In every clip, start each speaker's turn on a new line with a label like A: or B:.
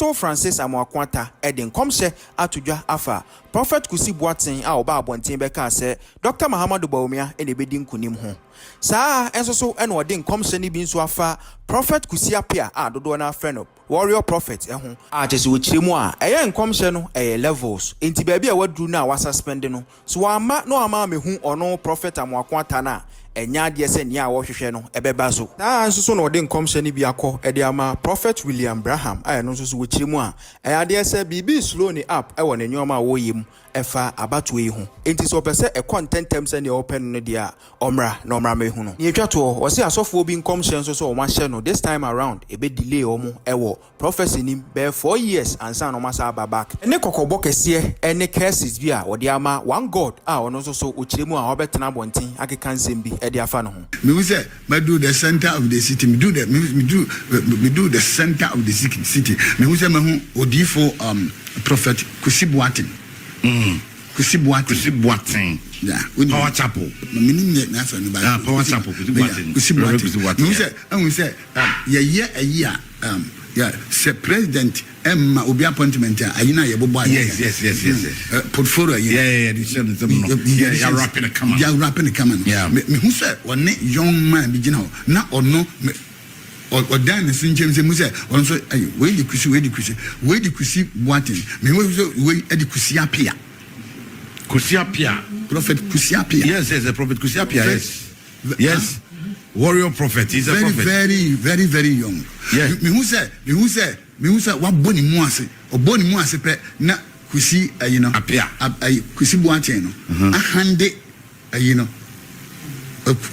A: So Francis Amoako Atta edin komse atudwa afa Prophet Kusi Boaten a oba abonten beka se Dr. Bawumia ene bedi nkunim ho saa enso so ene odin komse ni bi nso afa Prophet Kusi apia a dodo na afre no warrior prophet ho a chese wo chiremu a eye nkomse no eye levels enti ba bia waduru na wa suspend no so ama no ama mehu ono Prophet Amoako Atta na enya de se nia wo hwehwe no ebeba so nso so no odin komse ni bi akọ ede ama Prophet William Braham a no so wo chiremu a eya de se bibi slow ni up e wo ne nyoma wo yim efa abatu yi ho enti so pese e contentem se ne open no dia omra na omra mehu no ni etwa to wo se asofo bi nkomse nso so o ma hye no this time around e be delay omo ewo prophecy ni be 4 years ansa no masa aba back ene kokobọ kese ene cases bi a wo de ama one god a ono nso so o chiremu a obetena bonten akeka nsem bi e de afa no ho
B: me say me do the center of the city me do the center of the city me say me hu odifo prophet Kusi Boaten Kusi Boaten yeah
C: Power Chapel
B: me ni na fa no ba
C: Power Chapel
B: Kusi Boaten me say yeah se president Emma obi appointment ayina ye bobo
C: yes
B: portfolio
C: yeah you rapping the common
B: me hu say one young man bi gina na ono or dan sin James mu say on so we di Kusi Boaten me we di Kusi apia prophet Kusi apia
C: yes the prophet Kusi apia yes warrior prophet is a prophet
B: very young
C: yes
B: me who say what boni mu ase pe na Kusi
C: apia
B: Kusi Boaten no ahande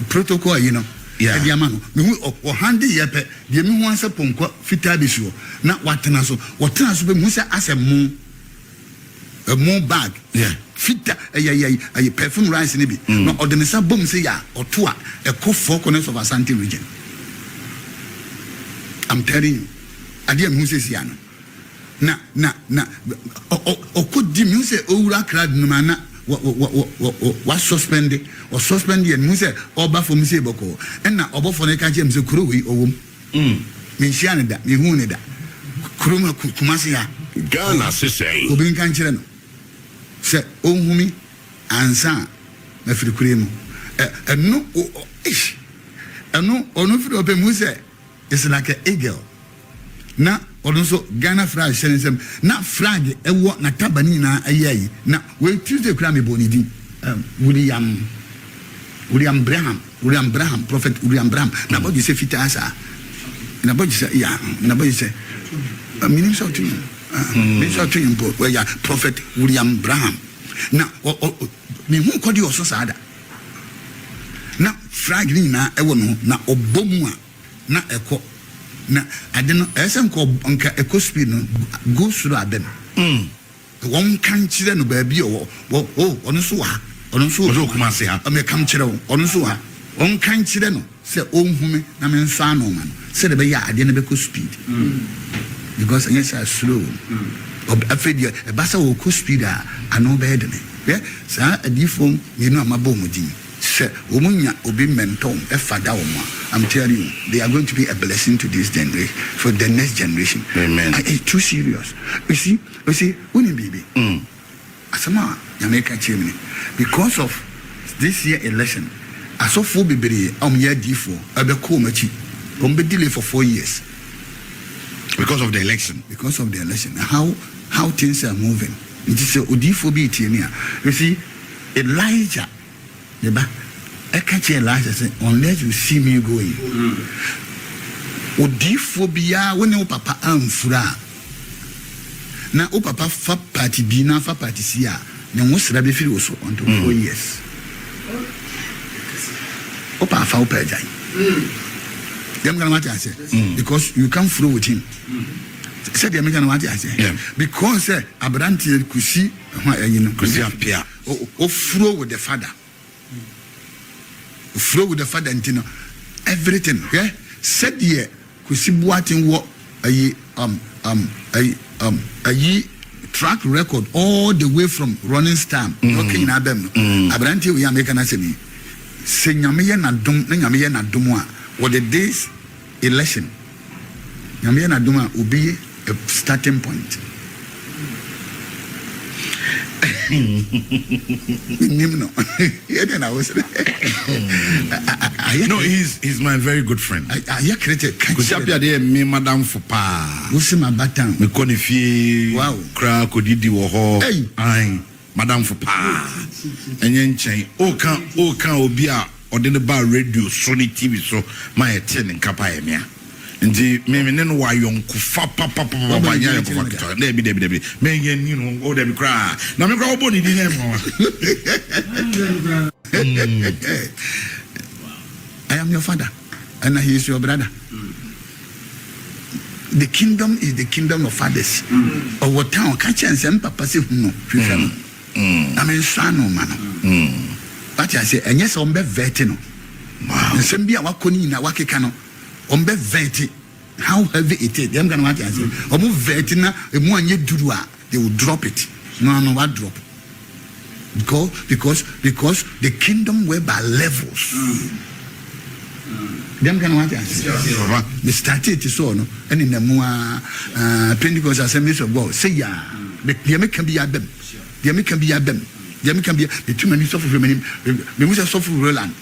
B: protocol
C: yeah
B: no me who hande ye pe de me hu ase ponko fita bi so na watena so be mu say ase mu a more bag fita ay perfume rice ni bi no ordinary bom say ya oto a e ko 4 corners of Asante region. I'm telling you ade am hu say sia no na o di mu say owura crowd no na wa suspend and mu say oba for mu say boko and na obo for na ka jem say kuro wi owom me hia ne da me hu ne da kuro ma Kumasi ya
C: Ghana say
B: obi kan kire no se ohumi ansa na firi kure mu eno ono firi obe mu say it's like an eagle na ono so Ghana flag sensem na flag ewo na tabani na ayayi na we Tuesday kura me bonidi William Braham prophet William Braham na bogi se fitasa na bogi se ya na bogi se minister to where ya prophet William Braham na me hu kodi oso sada na flag ni na ewo no na obomu a na eko na ade no esen ko nka eko speed no go through abem won kan kire no ba bi ono so
C: Kumasi ha
B: me kam kire ono so ha on kan kire no se onhume na me nso ano ma no se de be ya ade no be ko speed because yes are slow afedi e basa wo ko speed a ano be de ne sa adifom ye no amabo mudin se omunya obi mentom e fada wo ma I'm telling you they are going to be a blessing to this generation for the next generation.
C: Amen.
B: It's too serious. You see when baby asama Jamaica chimney because of this year election asofo bibere ye difo abeko machi be delay for 4 years
C: because of the election how things are moving. It is
B: odifo bi tienia. You see Elijah neba I can't Elijah say unless you see me going odifo bia when o papa amfura na o papa fa party bi na fa party si a na wo sra be firi wo so until 4 years o papa fa o pejai dem gonna matter say because you can't flow with him said the American what I say because Abranti Kusi
C: Kusi apia
B: o flow with the father and everything said here Kusi Boaten wo track record all the way from running stamp okay in Adam Abranti we American asemi se nyame ye na dum a what the days election nyame na dum a obi a starting point.
C: No, he's my very good friend.
B: I created
C: me madam for pa.
B: Who's my baton?
C: Me konifi.
B: Wow.
C: Kra kodidi wo ho.
B: Hey.
C: Ai. Madam for pa. Enye nchen. O kan obi a ode ne ba radio so ni TV so my ten nkapa ye mea. Nti me ne no wa yonku fa pa nya ko fa na bi me yen ni no o de bi kra na me kra obo ni di na mo.
B: I am your father and he is your brother. The kingdom is the kingdom of fathers. Or what town catch and send papa say no. I mean son man. But I say and yes on be vetino. Wow. Some be a wakoni na wakeka no. Ombe veti how heavy it is. Them gonna what I say. Omu veti na emu anye durua. They will drop it. No what drop. Because the kingdom were by levels. Them gonna what I say. The started to so no. And in the more Pentecost Assemblies of God say ya. The can be a them. The can be a them. The can be the too many suffer many. We must suffer Roland.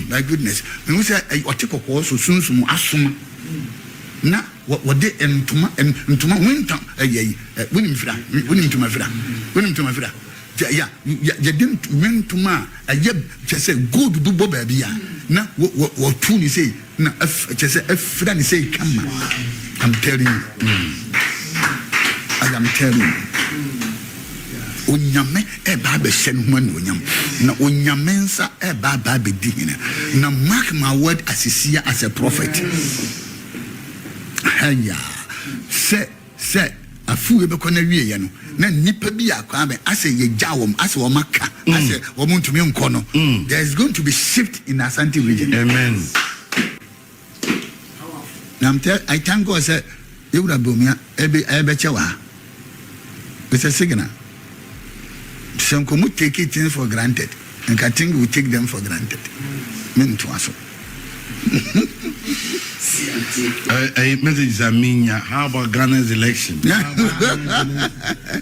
B: My goodness. We must say I take a course so soon some asuma. Na what they entuma winter winning to my friend. Yeah, you didn't win to ma a yeb just say good do baby. Na what tune say na just a friend say come. I'm telling you. I am telling you. Onyame baba shen human onyam na onyamensa baba be digina na mark my word as a prophet. Haya se afu be kona wie ye no na nipa bi akwa be ase ye jawom ase wo maka ase wo muntumi nko no. There is going to be shift in Asante region.
C: Amen.
B: Now I thank God say Bawumia ebe chewa. It's a signal. Some come take it for granted, and I think we take them for granted. Men to us.
C: A message Zaminia. How about Ghana's election?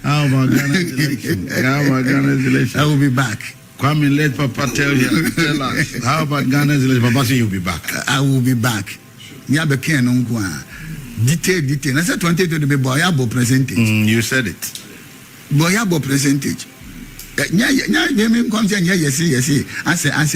C: How about Ghana's election?
B: I will be back.
C: Come and let Papa tell us. How about Ghana's election? Papa say you'll be back.
B: I will be back. Nyabeke nongwa. Detail. I said 2020 be boyabo percentage.
C: You said it.
B: Boyabo percentage. Yes. I